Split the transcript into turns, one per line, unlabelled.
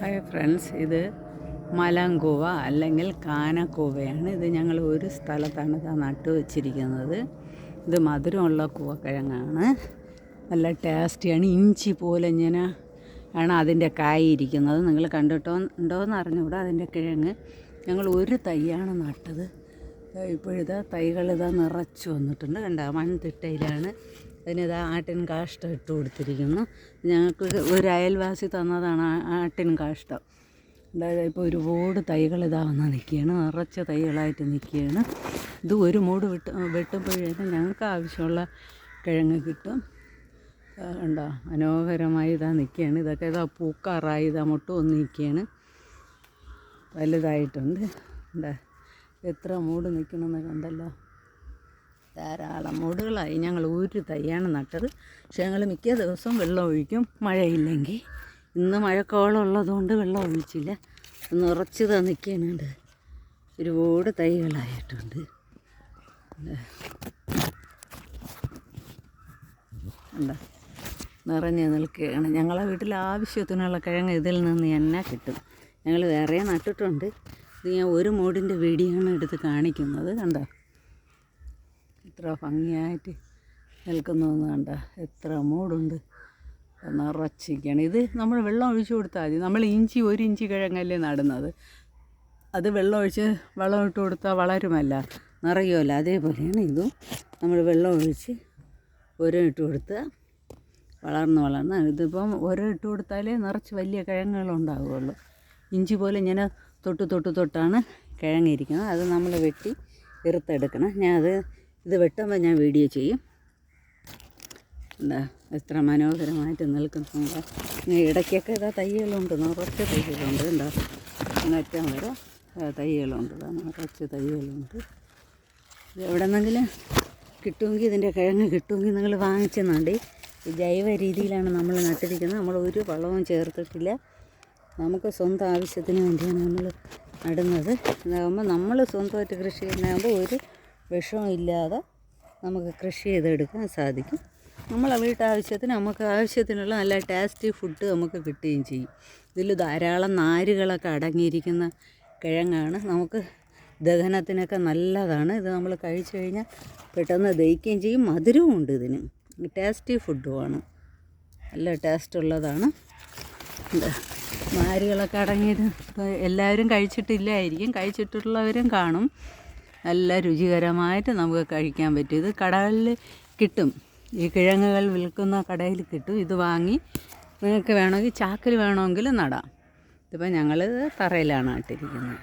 Hi friends, ഇത് മലങ്കൂവ അല്ലെങ്കിൽ കാനക്കൂവയാണ്. ഇത് ഞങ്ങൾ ഒരു സ്ഥലത്താണ് ഇത് നട്ടു വച്ചിരിക്കുന്നത്. ഇത് മധുരമുള്ള കൂവക്കിഴങ്ങാണ്, നല്ല ടേസ്റ്റിയാണ്. ഇഞ്ചി പോലെ ഇങ്ങനെ ആണ് അതിൻ്റെ കായ് ഇരിക്കുന്നത്. നിങ്ങൾ ഉണ്ടോയെന്ന് അറിഞ്ഞുകൂടാ. അതിൻ്റെ കിഴങ്ങ് ഞങ്ങൾ ഒരു തൈയാണ് നട്ടത്. ഇപ്പോഴിതാ തൈകളിതാ നിറച്ച് വന്നിട്ടുണ്ട്. കണ്ടോ, മൺതിട്ടയിലാണ്. അതിനിതാ ആട്ടിൻ കാഷ്ടം ഇട്ട് കൊടുത്തിരിക്കുന്നു. ഞങ്ങൾക്ക് ഒരു അയൽവാസി തന്നതാണ് ആട്ടിൻ കാഷ്ടം. അതായത് ഇപ്പോൾ ഒരുപാട് തൈകൾ ഇതാ വന്ന് നിൽക്കുകയാണ്, നിറച്ച തൈകളായിട്ട് നിൽക്കുകയാണ്. ഇത് ഒരു മൂട് വെട്ടുമ്പോഴേക്കും ഞങ്ങൾക്ക് ആവശ്യമുള്ള കിഴങ്ങ് കിട്ടും. ഉണ്ടോ, മനോഹരമായി ഇതാ നിൽക്കുകയാണ്. ഇതൊക്കെ ഇതാ പൂക്കാറായി ഇതാ മുട്ട വന്ന് നിൽക്കുകയാണ്. വലുതായിട്ടുണ്ട്. എന്താ എത്ര മൂട് നിൽക്കണമെന്ന് കണ്ടല്ലോ. ധാരാളം മൂടുകളായി. ഞങ്ങൾ ഒരു തൈയാണ് നട്ടത്. പക്ഷേ ഞങ്ങൾ മിക്ക ദിവസവും വെള്ളം ഒഴിക്കും, മഴയില്ലെങ്കിൽ. ഇന്ന് മഴക്കോളം ഉള്ളതുകൊണ്ട് വെള്ളം ഒഴിച്ചില്ല. നിറച്ച് നിൽക്കുന്നുണ്ട്. ഒരുപാട് തൈകളായിട്ടുണ്ട്. എന്താ നിറഞ്ഞ് നിൽക്കുകയാണ്. ഞങ്ങളെ വീട്ടിൽ ആവശ്യത്തിനുള്ള കിഴങ്ങ് ഇതിൽ നിന്ന് തന്നെ കിട്ടും. ഞങ്ങൾ വേറെ നട്ടിട്ടുണ്ട്. ഇത് ഞാൻ ഒരു മൂടിൻ്റെ വീഡിയോയാണ് എടുത്ത് കാണിക്കുന്നത്. കണ്ടോ, എത്ര ഭംഗിയായിട്ട് നിൽക്കുന്നതെന്ന് കണ്ട. എത്ര മൂടുണ്ട്, നിറച്ചിരിക്കുകയാണ്. ഇത് നമ്മൾ വെള്ളം ഒഴിച്ചു കൊടുത്താൽ മതി. നമ്മൾ ഒരു ഇഞ്ചി കിഴങ്ങല്ലേ നടുന്നത്. അത് വെള്ളം ഒഴിച്ച് വളം ഇട്ട് കൊടുത്താൽ വളരുമല്ല, നിറയുമല്ല. അതേപോലെയാണ് ഇതും. നമ്മൾ വെള്ളം ഒഴിച്ച് ഓരോ ഇട്ട് കൊടുത്താൽ വളർന്ന് ഇതിപ്പം ഓരോ ഇട്ട് കൊടുത്താലേ നിറച്ച് വലിയ കിഴങ്ങുകളുണ്ടാവുകയുള്ളൂ. ഇഞ്ചി പോലെ ഇങ്ങനെ തൊട്ടാണ് കിഴങ്ങിരിക്കുന്നത്. അത് നമ്മൾ വെട്ടി ഇറുത്തെടുക്കണം. ഇത് വെട്ടുമ്പോൾ ഞാൻ വീഡിയോ ചെയ്യും. എന്താ എത്ര മനോഹരമായിട്ട് നിൽക്കുന്നുണ്ട്. ഇടയ്ക്കൊക്കെ ഇതാ തൈകളുണ്ട്, നിറച്ച് തൈകളുണ്ട്. എന്താ അറ്റം വരെ തൈകളുണ്ട്, നിറച്ച് തൈകളുണ്ട്. ഇത് എവിടെ നിന്നെങ്കിലും കിട്ടുമെങ്കിൽ, ഇതിൻ്റെ കിഴങ്ങ് കിട്ടുമെങ്കിൽ നിങ്ങൾ വാങ്ങിച്ചെന്നുണ്ട്. ജൈവ രീതിയിലാണ് നമ്മൾ നട്ടിരിക്കുന്നത്. നമ്മൾ ഒരു വളവും ചേർത്തിട്ടില്ല. നമുക്ക് സ്വന്തം ആവശ്യത്തിന് വേണ്ടിയാണ് നമ്മൾ നടുന്നത്. ഇതാകുമ്പോൾ നമ്മൾ സ്വന്തമായിട്ട് കൃഷി ചെയ്യുന്നതാകുമ്പോൾ ഒരു വിഷവും ഇല്ലാതെ നമുക്ക് കൃഷി ചെയ്തെടുക്കാൻ സാധിക്കും. നമ്മളെ വീട്ടാവശ്യത്തിന് നമുക്ക് ആവശ്യത്തിനുള്ള നല്ല ടേസ്റ്റി ഫുഡ് നമുക്ക് കിട്ടുകയും ചെയ്യും. ഇതിൽ ധാരാളം നാരുകളൊക്കെ അടങ്ങിയിരിക്കുന്ന കിഴങ്ങാണ്. നമുക്ക് ദഹനത്തിനൊക്കെ നല്ലതാണ്. ഇത് നമ്മൾ കഴിച്ചു കഴിഞ്ഞാൽ പെട്ടെന്ന് ദഹിക്കുകയും ചെയ്യും. മധുരവും ഉണ്ട് ഇതിന്. ടേസ്റ്റി ഫുഡുമാണ്, നല്ല ടേസ്റ്റുള്ളതാണ്. നാരുകളൊക്കെ അടങ്ങിയത് എല്ലാവരും കഴിച്ചിട്ടില്ലായിരിക്കും. കഴിച്ചിട്ടുള്ളവരും കാണും. നല്ല രുചികരമായിട്ട് നമുക്ക് കഴിക്കാൻ പറ്റും. ഇത് കടകളിൽ കിട്ടും. ഈ കിഴങ്ങുകൾ വിൽക്കുന്ന കടയിൽ കിട്ടും. ഇത് വാങ്ങി നിങ്ങൾക്ക് വേണമെങ്കിൽ ചാക്കിൽ വേണമെങ്കിൽ നടാം. ഇതിപ്പോൾ ഞങ്ങൾ തറയിലാണ് നട്ടിരിക്കുന്നത്.